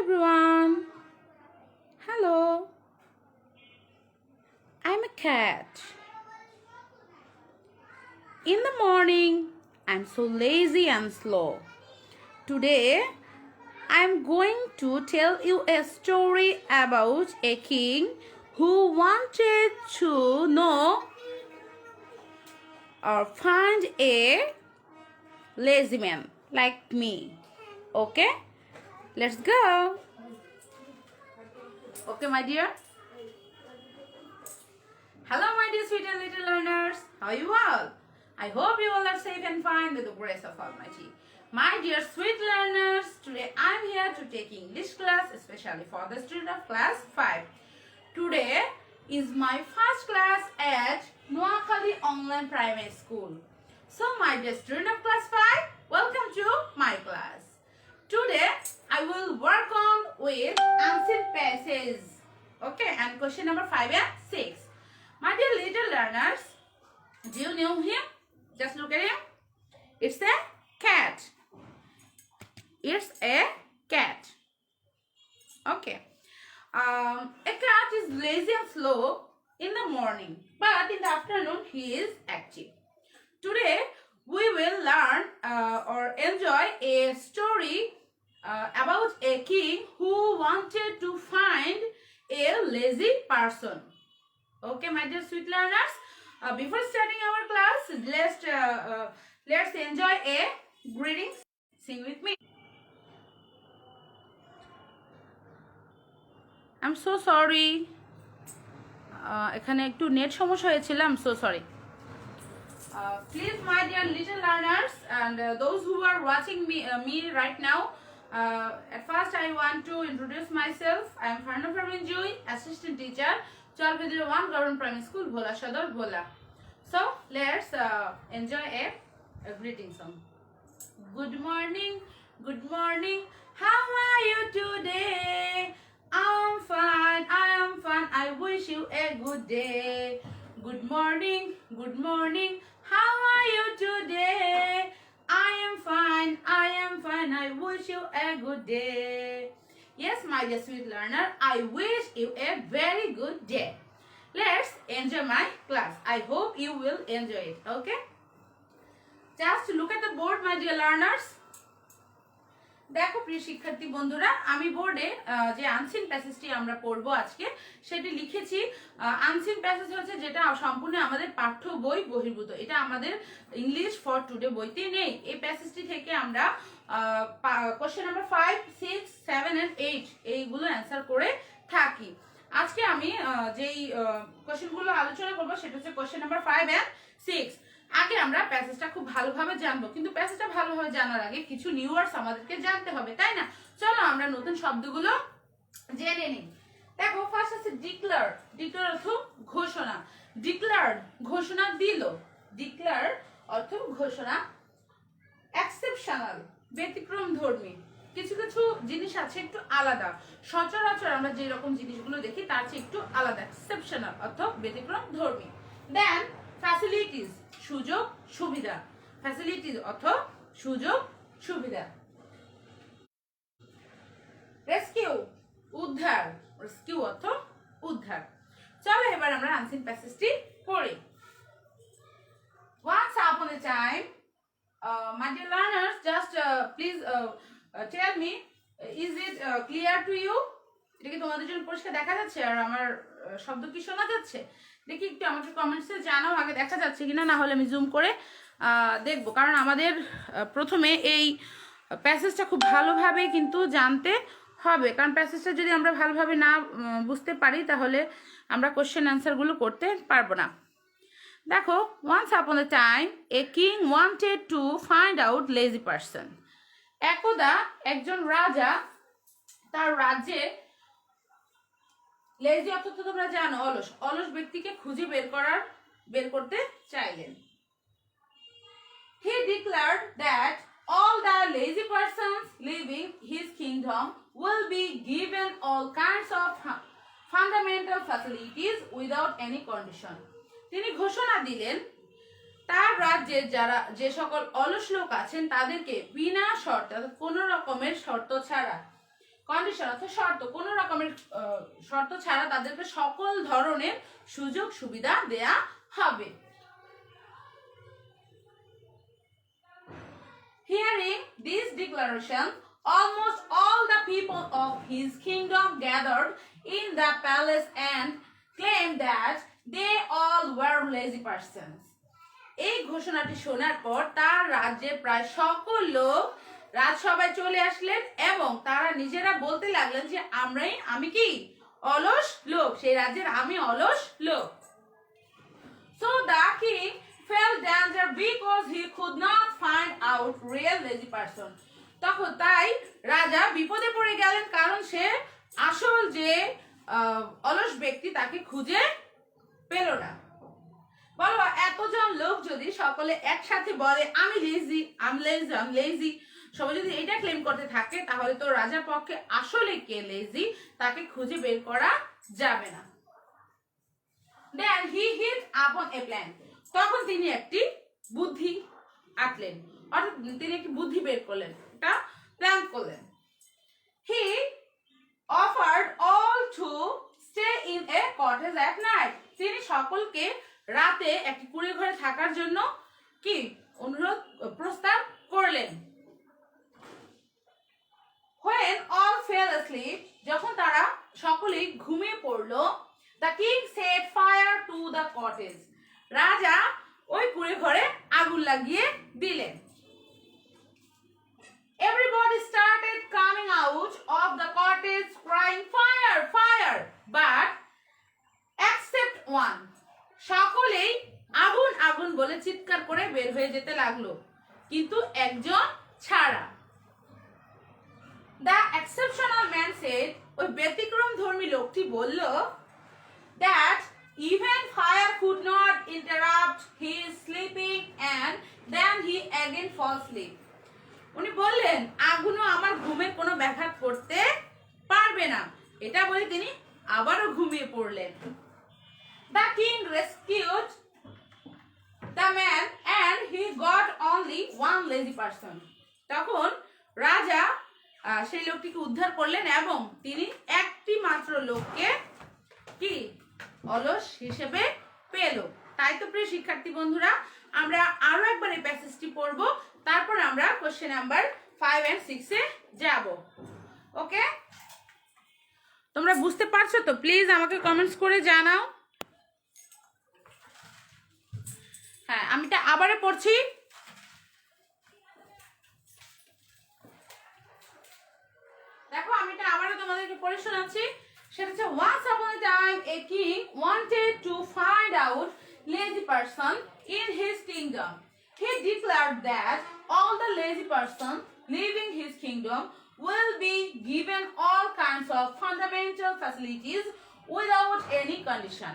everyone. Hello. I'm a cat. In the morning, I'm so lazy and slow. Today, I'm going to tell you a story about a king who wanted to know or find a lazy man like me. Okay? Let's go. Okay, my dear. Hello, my dear sweet and little learners. How are you all? I hope you all are safe and fine with the grace of Almighty. My dear sweet learners, today I am here to take English class, especially for the student of class 5. Today is my first class at Noakhali Online Primary School. So, my dear student of class 5, welcome to my class. Today I will work on with ancient passages. Okay, and question number 5 and 6. My dear little learners, do you know him? Just look at him. It's a cat. It's a cat. Okay. A cat is lazy and slow in the morning, but in the afternoon he is active. Today we will learn or enjoy a story about a king who wanted to find a lazy person. Okay, my dear sweet learners, before starting our class, let's enjoy a greeting. Sing with me. I'm so sorry. এখানে একটু net সমস্যা হয়েছিল. I'm so sorry. Please, my dear little learners and those who are watching me right now, at first I want to introduce myself. I am Farna Praveen Joy, assistant teacher, 1201 Government Primary School, Bhola Sadar, Bhola. So let's enjoy a greeting song. Good morning, good morning. How are you today? I'm fine, I am fine. I wish you a good day. Good morning, good morning. How are you today? I am fine, I am fine. I wish you a good day. Yes, my dear sweet learner, I wish you a very good day. Let's enjoy my class. I hope you will enjoy it. Okay? Just look at the board, my dear learners. দেখো প্রিয় শিক্ষার্থী বন্ধুরা, আমি বোর্ডে যে unseen প্যাসেজটি আমরা পড়বো আজকে সেটি লিখেছি. আনসিন প্যাসেজ হচ্ছে যেটা সম্পূর্ণ আমাদের পাঠ্য বই বহির্ভূত. এটা আমাদের ইংলিশ ফর টুডে বইতে নেই. এই প্যাসেজটি থেকে আমরা কোশ্চেন নাম্বার 5, 6, 7 and 8 এইগুলো অ্যান্সার করে থাকি. আজকে আমি যেই কোশ্চেনগুলো আলোচনা করবো সেটা হচ্ছে কোশ্চেন নাম্বার 5 and 6. আগে আমরা প্যাসেজটা খুব ভালোভাবে জানবো, কিন্তু প্যাসেজটা ভালোভাবে জানার আগে কিছু নিউ ওয়ার্ডস আমাদেরকে জানতে হবে, তাই না? চলো আমরা নতুন শব্দগুলো জেনে নিই. দেখো, ফার্স্ট আছে ডিক্লেয়ার. ডিক্লেয়ার অর্থ ঘোষণা. ডিক্লেয়ার্ড ঘোষণা দিল. ডিক্লেয়ার অর্থ ঘোষণা. এক্সেপশনাল ব্যতিক্রম ধর্মী. কিছু কিছু জিনিস আছে একটু আলাদা, সচরাচর আমরা যে রকম জিনিসগুলো দেখি তার চেয়ে একটু আলাদা. এক্সেপশনাল অর্থ ব্যতিক্রম ধর্মী. দেন ফ্যাসিলিটিস সুযোগ সুবিধা. ফ্যাসিলিটিস অর্থ সুযোগ সুবিধা. রেস্কিউ উদ্ধার. রেস্কিউ অর্থ উদ্ধার. চলো এবার আমরা আনসিন প্যাসেজটি পড়ি. Once upon a time, my dear learners, just please tell me, is it clear to you? এটা কি তোমাদের জন্য পরিষ্কার দেখা যাচ্ছে আর আমার শব্দ কি শোনা যাচ্ছে? দেখি একটু আমাকে কমেন্টসে জানাও আগে দেখা যাচ্ছে কিনা, না হলে আমি জুম করে দেখব. কারণ আমাদের প্রথমে এই প্যাসেজটা খুব ভালোভাবে কিন্তু জানতে হবে, কারণ প্যাসেজটা যদি আমরা ভালোভাবে না বুঝতে পারি তাহলে আমরা কোশ্চেন অ্যান্সারগুলো করতে পারবো না. দেখো, once upon a time a king wanted to find out lazy person. একদা একজন রাজা তার রাজ্যে, লেজি অর্থ তো তোমরা জানো অলস, অলস ব্যক্তিকে খুঁজে বের করতে চাইলেন. He declared that all the lazy persons living his kingdom will be given all kinds of fundamental facilities without any condition. তিনি ঘোষণা দিলেন তার রাজ্যের যে সকল অলস লোক আছেন তাদেরকে বিনা শর্তে, কোনো রকমের শর্ত ছাড়া, কন্ডিশন অর্থাৎ শর্ত, কোন রকমের শর্ত ছাড়া তাদেরকে সকল ধরনের সুযোগ সুবিধা দেয়া হবে। Hearing this declaration, almost all the people of his kingdom gathered in the palace and claimed that they all were lazy persons. এই ঘোষণাটি শোনার পর তার রাজ্যের প্রায় সকল লোক রাজসভায় চলে আসলেন এবং তারা নিজেরা বলতে লাগলেন যে আমি কি অলস লোক, সেই রাজ্যের আমি অলস লোক। So the king felt danger because he could not find out real lazy person. তখন তাই রাজা বিপদে পড়ে গেলেন, কারণ সে আসল যে অলস ব্যক্তি তাকে খুঁজে পেল না। বলো, এতজন লোক যদি সকলে একসাথে বলে আমি লেজি, সবাই যদি এটা ক্লেম করতে থাকে, তাহলে তো রাজার পক্ষে আসলে কে লেজি তাকে খুঁজে বের করা যাবে না। Then he hit upon a plan. তখন তিনি একটি বুদ্ধি আঁকলেন, অর্থাৎ তিনি একটি বুদ্ধি বের করলেন, একটা প্ল্যান করলেন। He offered all to stay in a cottage at night. তিনি সকলকে রাতে একটি কুঁড়ে ঘরে থাকার জন্য কি প্রস্তাব করলেন। When all fell asleep, যখন তারা সকলেই ঘুমিয়ে পড়ল, the king set fire to the cottage. রাজা ওই কুঁড়ে ঘরে আগুন লাগিয়ে দিলেন। Everybody started coming out of the cottage crying fire, fire, but except one. সকলেই আগুন আগুন বলে চিৎকার করে বের হয়ে যেতে লাগলো, কিন্তু একজন ছাড়া। The exceptional man said, ওই ব্যতিক্রম ধর্মী লোকটি বলল, that even fire could not interrupt his sleeping and then he again fall asleep. উনি বললেন আগুনও আমার ঘুমের কোনো ব্যাঘাত করতে পারবে না, এটা বলে তিনি আবারও ঘুমিয়ে পড়লেন। The king rescued the man and he got only one lazy person. তখন রাজা সেই লোকটিকে উদ্ধার করলেন এবং তিনি একটি মাত্র লোককে কি অলস হিসেবে পেল। তাই তো প্রিয় শিক্ষার্থী বন্ধুরা, আমরা আরো একবার এই প্যাসেজটি পড়ব, তারপর আমরা কোশ্চেন নাম্বার 5 and 6 এ যাব। ওকে, তোমরা বুঝতে পারছো তো? প্লিজ আমাকে কমেন্টস করে জানাও। হ্যাঁ, আমি এটা আবারও পড়ছি। দেখো, আমি এটা আবারও তোমাদেরকে পড়ে শোনাচ্ছি। সেটা হচ্ছে, once upon a time a king wanted to find out lazy person in his kingdom. He declared that all the lazy person leaving his kingdom will be given all kinds of fundamental facilities without any condition.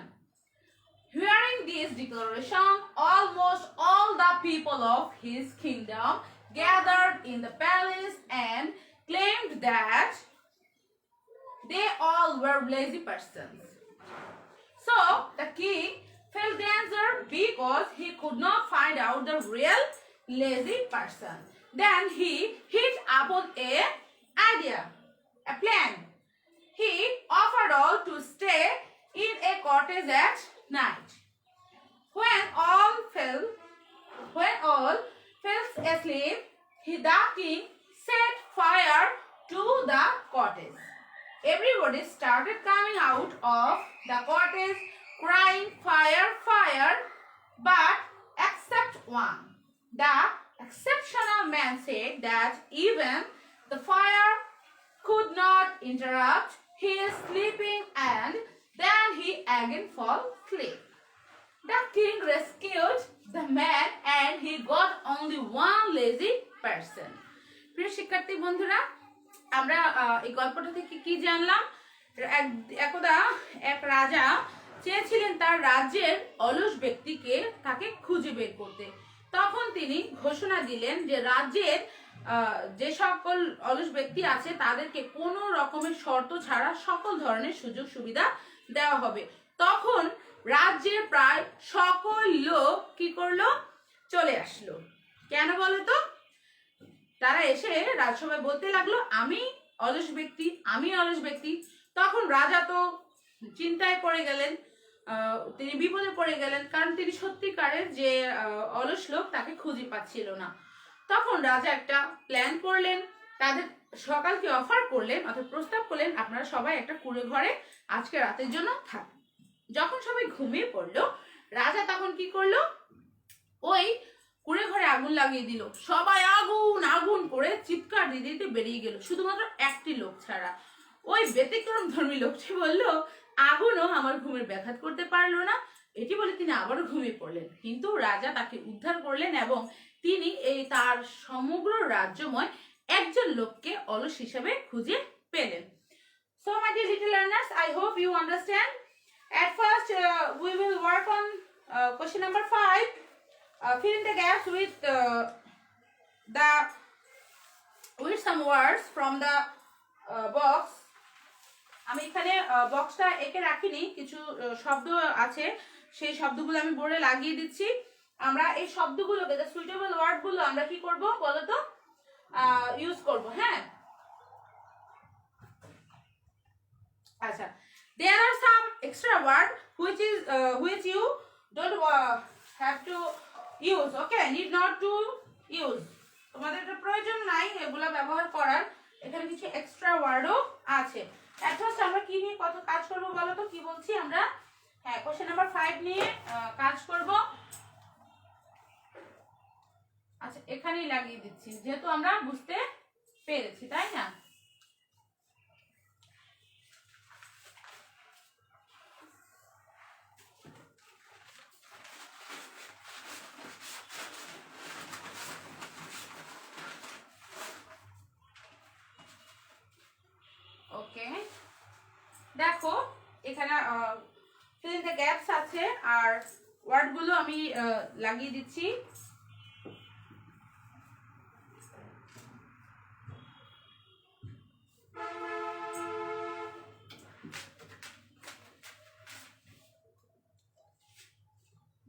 Hearing this declaration, almost all the people of his kingdom gathered in the palace and claimed that they all were lazy persons. So the king felt danger because he could not find out the real lazy person. Then he hit upon a idea, a plan. He offered all to stay in a cottage at night. When all fell asleep, the king set fire to the cottage. Everybody started coming out of the cottage crying fire, fire, but except one. The exceptional man said that even the fire could not interrupt his sleeping and then he again fell asleep. The king rescued the man and he got only one lazy person. প্রিয় শিক্ষার্থী বন্ধুরা, আমরা এই গল্পটা থেকে কি জানলাম? একদা এক রাজা চেয়েছিলেন তার রাজ্যের অলস ব্যক্তিকে তাকে খুঁজে বের করতে। তখন তিনি ঘোষণা দিলেন যে রাজ্যের যে সকল অলস ব্যক্তি আছে তাদেরকে কোনো রকমের শর্ত ছাড়া সকল ধরনের সুযোগ সুবিধা দেওয়া হবে। তখন রাজ্যের প্রায় সকল লোক কি করলো? চলে আসলো। কেন বলো তো? তারা এসে রাজসভায় বলতে লাগলো আমি অলস ব্যক্তি, আমি অলস ব্যক্তি। তখন রাজা তো চিন্তায় পড়ে গেলেন, তিনি বিপদে পড়ে গেলেন, কারণ তিনি সত্যিকারের যে অলস লোক তাকে খুঁজে পাচ্ছিল না। তখন রাজা একটা প্ল্যান করলেন, তাদের সকালকে অফার করলেন, অর্থাৎ প্রস্তাব করলেন, আপনারা সবাই একটা কুঁড়ে ঘরে আজকে রাতের জন্য থাকুন। যখন সবাই ঘুমিয়ে পড়লো, রাজা তখন কি করলো, ওই কুঁড়ে ঘরে আগুন লাগিয়ে দিল। সবাই আগুন আগুন করে চিৎকার দিতে দিতে বেরিয়ে গেল, শুধুমাত্র একটি লোক ছাড়া। ওই ব্যতিক্রম ধর্মী লোকটি বলল, আগুনও আমার ঘুমের ব্যাঘাত করতে পারলো না। এটি বলে তিনি আবারও ঘুমিয়ে পড়লেন। কিন্তু রাজা তাকে উদ্ধার করলেন এবং তিনি এই তার সমগ্র রাজ্যময় একজন লোককে অলস হিসেবে খুঁজে পেলেন। So my dear little learners, I hope you understand. At first we will work on question number 5. Fill in the gaps with some words from the box. আমি এখানে বক্সটা এঁকে রাখিনি, কিছু শব্দ আছে, সেই শব্দগুলো আমি বোর্ডে লাগিয়ে দিচ্ছি। আমরা এই শব্দগুলোকে, the suitable word গুলো আমরা কি করব বলো তো, ইউজ করব। হ্যাঁ, আচ্ছা, there are some extra word which you don't have to use, okay, need not to use, তোমাদের এটা প্রয়োজন নাই এগুলা ব্যবহার করার। এখানে কিছু এক্সট্রা ওয়ার্ডও আছে। এট ফার্স্ট আমরা কি নিয়ে কত কাজ করব বলো তো, কি বলছি আমরা? হ্যাঁ, কোশ্চেন নাম্বার 5 নিয়ে কাজ করব। আচ্ছা, এখানেই লাগিয়ে দিচ্ছি, যেহেতু আমরা বুঝতে পেরেছি, তাই না? ওকে, দেখো এখানে fill in the gaps আছে, আর ওয়ার্ডগুলো আমি লাগিয়ে দিচ্ছি।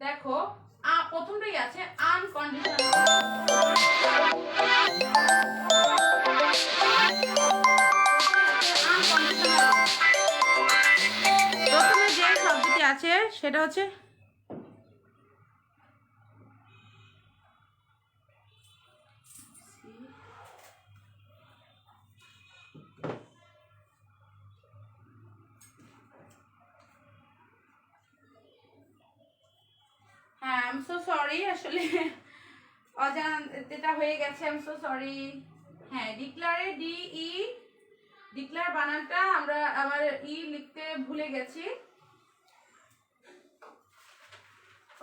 দেখো প্রথমটাই আছে আনকন্ডিশনাল। প্রথমে যে শব্দটি আছে সেটা হচ্ছে হ্যাঁ, আই এম সো সরি, আসলে অজান্তেটা হয়ে গেছে, আই এম সো সরি। হ্যাঁ, ডিক্লারে ডিক্লার বানানটা আমার লিখতে ভুলে গেছি।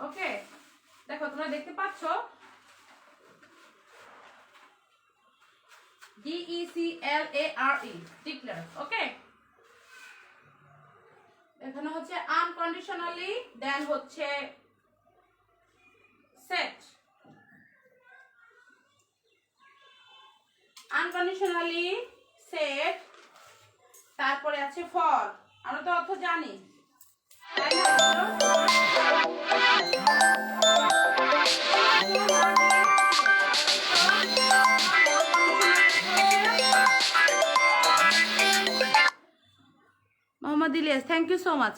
ওকে, দেখো তোমরা দেখতে পাচ্ছ DECLARE, ডিক্লার। ওকে, এখানে হচ্ছে আনকন্ডিশনালি, দেন হচ্ছে সেট, আনকন্ডিশনালি সেট, তারপরে আছে ফর। আমরা তো অর্থ জানি, তাই না? Mohammad Ilyas, thank you so much.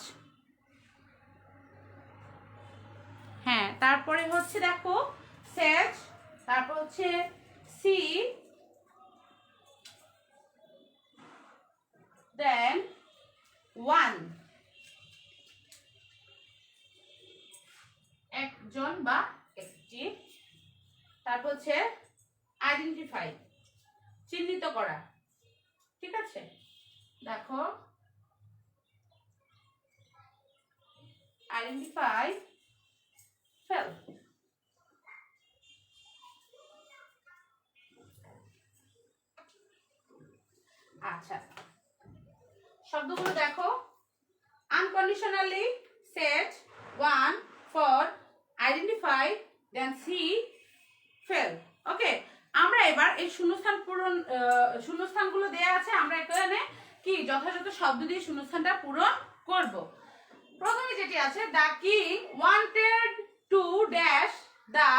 হ্যাঁ, তারপরে হচ্ছে দেখো সেট, তারপর হচ্ছে সি, দেন ওয়ান, একজন বা একটি, তারপর হচ্ছে আইডেন্টিফাই, চিহ্নিত করা। ঠিক আছে, দেখো আইডেন্টিফাই, ফেল। আচ্ছা, শব্দগুলো দেখো, unconditionally set, one, for, identify, then see, fell. Okay, আমরা এবার এই শূন্যস্থান পূরণ, শূন্যস্থানগুলো দেয়া আছে, আমরা এখানে কি যথাযথ শব্দ দিয়ে শূন্যস্থানটা পূরণ করব। প্রথমে যেটি আছে, the king wanted to dash the,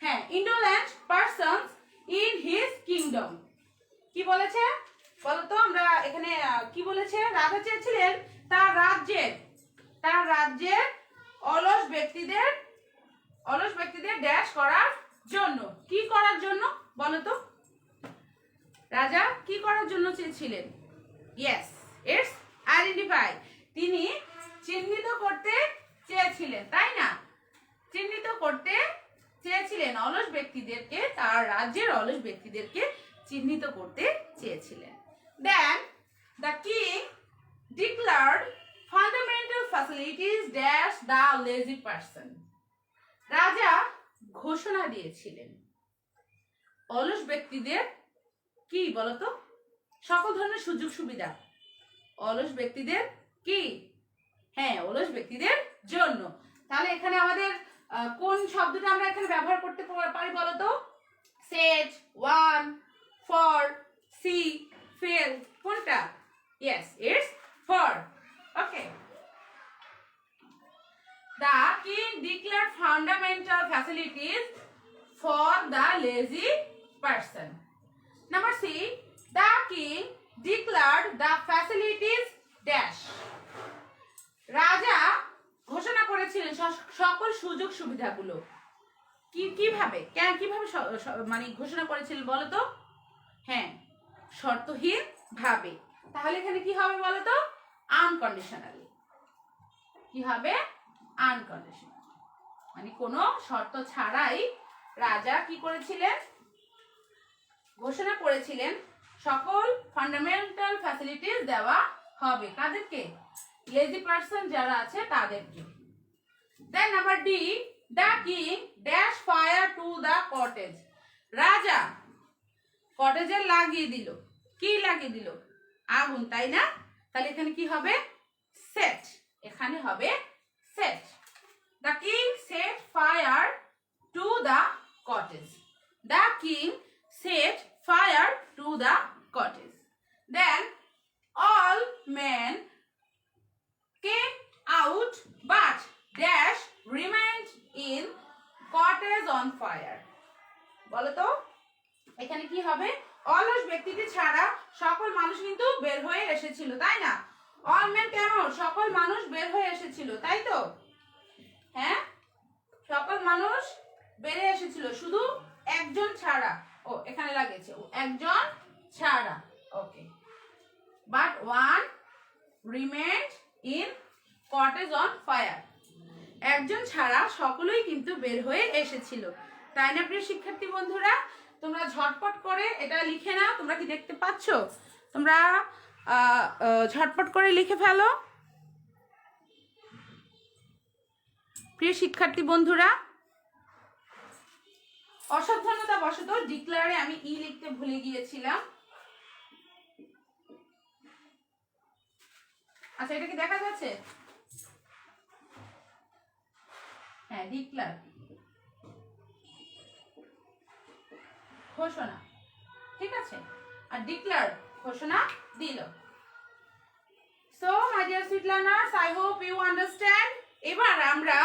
হ্যাঁ, indolent persons in his kingdom. কি বলেছে বলতো? আমরা এখানে কি বলেছে? রাজা চেয়েছিলেন তার রাজ্যের অলস ব্যক্তিদের ড্যাশ করার জন্য। কি করার জন্য বলতো? রাজা কি করার জন্য চেয়েছিলেন? Yes, it's identify. তিনি চিহ্নিত করতে চেয়েছিলেন, তাই না? চিহ্নিত করতে চেয়েছিলেন অলস ব্যক্তিদেরকে, তার রাজ্যের অলস ব্যক্তিদেরকে চিহ্নিত করতে চেয়েছিলেন। Then the king declared fundamental facilities dash the lazy person. রাজা ঘোষণা দিয়েছিলেন অলস ব্যক্তিদের কি বলতো? সকল ধরনের সুযোগ সুবিধা অলস ব্যক্তিদের কি? হ্যাঁ, অলস ব্যক্তিদের জন্য। তাহলে এখানে আমাদের কোন শব্দটা আমরা এখানে ব্যবহার করতে পারি বলতো? Set, one, for, see, fell, কোনটা? Yes, it's for. Okay. The king declared fundamental facilities for the lazy person. Number C, the king declared the facilities dash. রাজা ঘোষণা করেছিলেন সকল সুযোগ সুবিধাগুলো। কিভাবে মানে ঘোষণা করেছিলেন বলতো? হ্যাঁ, শর্তহীন ভাবে। তাহলে এখানে কি হবে বলতো? আনকন্ডিশনালি। কি হবে? আনকন্ডিশনাল, মানে কোনো শর্ত ছাড়াই রাজা কি করেছিলেন? ঘোষণা করেছিলেন সকল ফান্ডামেন্টাল ফ্যাসিলিটিস দেওয়া হবে। কাদেরকে? লেজি পারসন যারা আছে তাদেরকে। Then number D, the king dash fire to the cottage. রাজা কটেজে লাগিয়ে দিল। কি লাগিয়ে দিল? আগুন, তাই না? তাহলে এখানে কি হবে? সেট। এখানে হবে set. The king set fire to the cottage. The king set fire to the cottage. Then all men came out, but dash remained in cottage on fire. বলো তো এখানে কি হবে? অলস ব্যক্তিটি ছাড়া সকল মানুষ কিন্তু বের হয়ে এসেছিল, তাই না? অল মেন কেমন? সকল মানুষ বের হয়ে এসেছিল, তাই তো? হ্যাঁ, সকল মানুষ বেরিয়ে এসেছিল, শুধু একজন ছাড়া। ও এখানে লাগিয়েছে একজন ছাড়া। Okay. But one remained in cottage on fire. একজন ছাড়া সকলেই কিন্তু বের হয়ে এসেছিল, তাই না প্রিয় শিক্ষার্থী বন্ধুরা? তোমরা ঝটপট করে এটা লিখে নাও। তোমরা কি দেখতে পাচ্ছ? তোমরা ঝটপট করে লিখে ফেলো প্রিয় শিক্ষার্থী বন্ধুরা। অসাবধানতা বশত ডিক্লারে আমি ই লিখতে ভুলে গিয়েছিলাম। আচ্ছা, এটা কি দেখা যাচ্ছে? হ্যাঁ, ডিক্লার ঘোষণা, ঠিক আছে? আর ডিক্লার ঘোষণা দিল। So my dear sweet learners, I hope you understand. এবার আমরা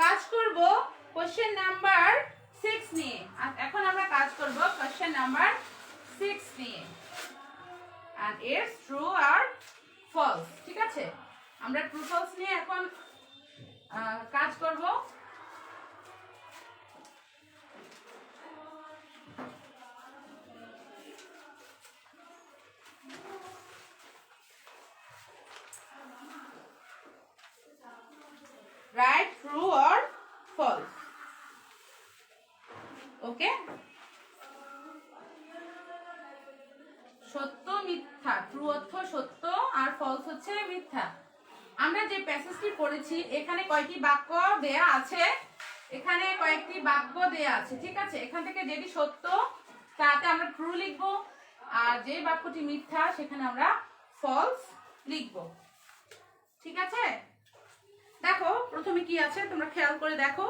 কাজ করব কোশ্চেন নাম্বার 6 নিয়ে। এখন আমরা কাজ করব কোশ্চেন নাম্বার 6 নিয়ে, and it's true or false। ঠিক আছে, আমরা ট্রু ফলস নিয়ে এখন কাজ করব। Right, true or false. Okay? সত্য মিথ্যা, ট্রু অর্থ সত্য আর ফলস হচ্ছে মিথ্যা। আমরা যে প্যাসেজটি পড়েছি এখানে কয়টি বাক্য দেয়া আছে? এখানে কয়েকটি বাক্য দেয়া আছে, ঠিক আছে? এখান থেকে যেটি সত্য তাতে আমরা ট্রু লিখব, আর যে বাক্যটি মিথ্যা সেখানে আমরা ফলস লিখব, ঠিক আছে? দেখো প্রথমে কি আছে তোমরা খেয়াল করে দেখো।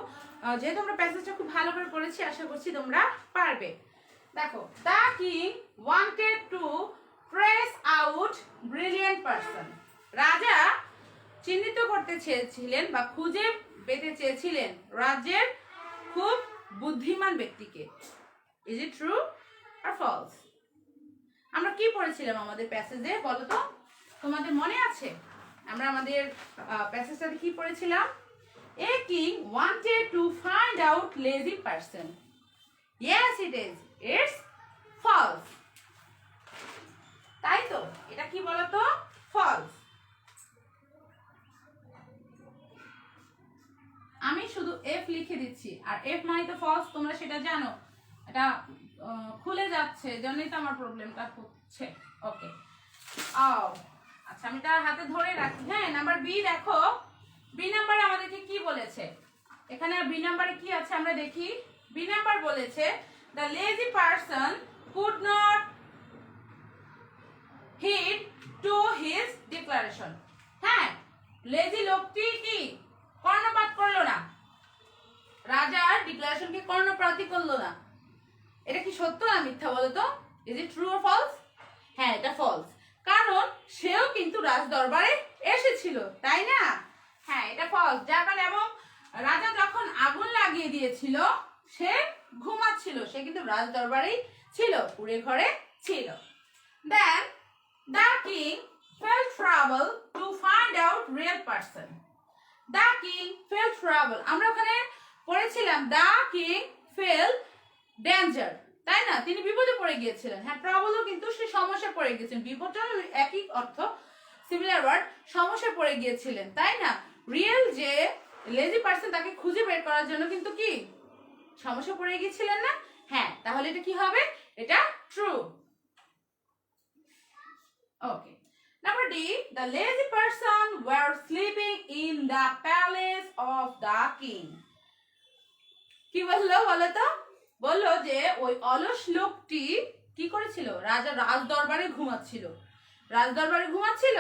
যেহেতু আমরা প্যাসেজটা খুব ভালো করে পড়েছি, আশা করছি তোমরা পারবে। দেখো, the king wanted to trace out brilliant person. রাজা চিহ্নিত করতে চেয়েছিলেন বা খুঁজে পেতে চেয়েছিলেন রাজ্যের খুব বুদ্ধিমান ব্যক্তিকে। Is it true or false? কি পড়েছিলাম আমাদের প্যাসেজে বলো তো, তোমাদের মনে আছে আমরা আমাদের প্যাসেজটাতে কি পড়েছিলাম? A king wanted to find out lazy person. Yes, it is. It's false. তাই তো, এটা কি বলতো? False. আমি শুধু F লিখে দিচ্ছি, আর F মানে তো false, তোমরা সেটা জানো। এটা খুলে যাচ্ছে, জন্যই তো আমার প্রবলেমটা হচ্ছে। ওকে, আচ্ছা আমি এটা হাতে ধরে রাখি। হ্যাঁ, নাম্বার বি দেখো, বি নাম্বারে আমাদেরকে কি বলেছে? এখানে বি নাম্বারে কি আছে আমরা দেখি। বি নাম্বার বলেছে the lazy person could not heed to his declaration. হ্যাঁ, লেজি লোকটি কি কর্ণপাত করলো না, রাজার ডিক্লারেশনকে কর্ণপাতই করলো না। এটা কি সত্য না মিথ্যা বলো তো? Is it true or false? হ্যাঁ, এটা ফলস, কারণ সেও কিন্তু রাজ দরবারে এসেছিল, তাই না? হ্যাঁ, এটা ফলস। যার কারণে, এবং রাজা যখন আগুন লাগিয়ে দিয়েছিল সে ঘুমাচ্ছিল, সে কিন্তু রাজ দরবারেই ছিল, পুরে ঘরে ছিল। দেন the king felt trouble to find out real person. The king felt trouble, আমরা ওখানে পড়েছিলাম the king felt danger, তাই না? তিনি বিপদে পড়ে গিয়েছিলেন। হ্যাঁ, ট্রাবলও কিন্তু সে সমস্যা পড়ে গিয়েছিলেন, বিপদটার একই অর্থ, সিমিলার ওয়ার্ড, সমস্যা পড়ে গিয়েছিলেন, তাই না? রিয়েল যে লেজি পারসন তাকে খুঁজে বের করার জন্য কিন্তু কি সমস্যা পড়ে গিয়েছিলেন না? হ্যাঁ, তাহলে এটা কি হবে? এটা true. Okay, number D, the lazy person were sleeping in the palace of the king. কি বললো বলো তো? বললো যে ওই অলস লোকটি কি করেছিল? রাজা রাজ দরবারে ঘুমাচ্ছিল। রাজ দরবারে ঘুমাচ্ছিল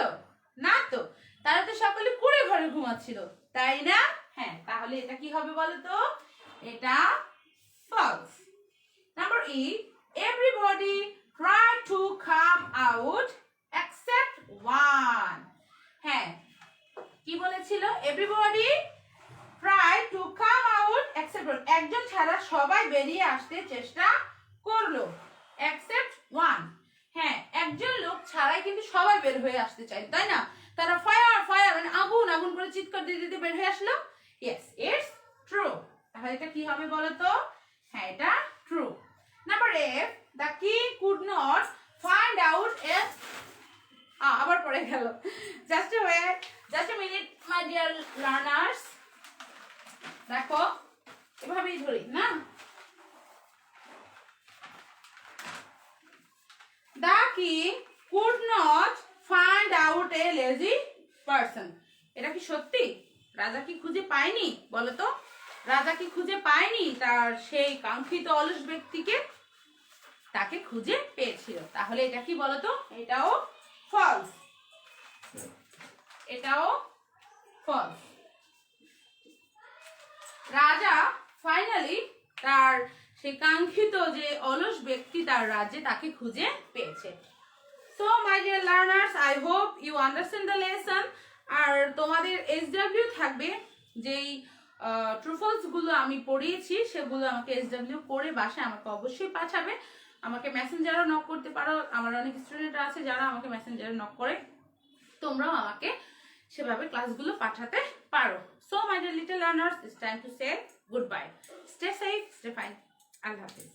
না তো, তারা তো সকলে কুড়ে ঘরে ঘুমাচ্ছিল, তাই না? হ্যাঁ, তাহলে এটা কি হবে বলো তো? এটা ফলস। নাম্বার ই, everybody tried to come out except one. হ্যাঁ, কি বলেছিল? everybody tried to come out except one, একজন ছাড়া সবাই বেরিয়ে আসতে চেষ্টা করলো, except one. হ্যাঁ, একজন লোক ছাড়াই কিন্তু সবাই বের হয়ে আসতে চাই, তাই না? তারা ফায়ার ফায়ার মানে আগুন আগুন করে চিৎকার দিতে দিতে বের হয়ে আসলো। Yes, it's true. তাহলে এটা কি হবে বলো তো? হ্যাঁ, এটা true. Number F, the king could not find out if আবার পড়ে গেল। Just a minute my dear learners, দেখো এভাবেই ধরি না। The king could not find out a lazy person. এটা কি সত্যি? রাজা কি খুঁজে পায়নি বলো তো? রাজা কি খুঁজে পায়নি তার সেই কাঙ্ক্ষিত অলস ব্যক্তিকে? তাকে খুঁজে পেয়েছিল। তাহলে এটা কি বলো তো? এটাও ফলস, এটাও ফলস। রাজা ফাইনালি তার সেই কাঙ্ক্ষিত যে অলস ব্যক্তি তার রাজ্যে তাকে খুঁজে পেয়েছে। So my dear learners, I hope you understand the lesson. আর তোমাদের SW থাকবে, যেই ট্রুফলস গুলো আমি পড়িয়েছি সেগুলো আমাকে SW করে বাসায় আমাকে অবশ্যই পাঠাবে। আমাকে মেসেঞ্জারও নক করতে পারো, আমার অনেক স্টুডেন্ট আছে যারা আমাকে মেসেঞ্জারে নক করে, তোমরাও আমাকে সেভাবে ক্লাসগুলো পাঠাতে পারো। So my deer little learners, it's time to say good bye. Stay safe, stay fine. Allah Hafiz.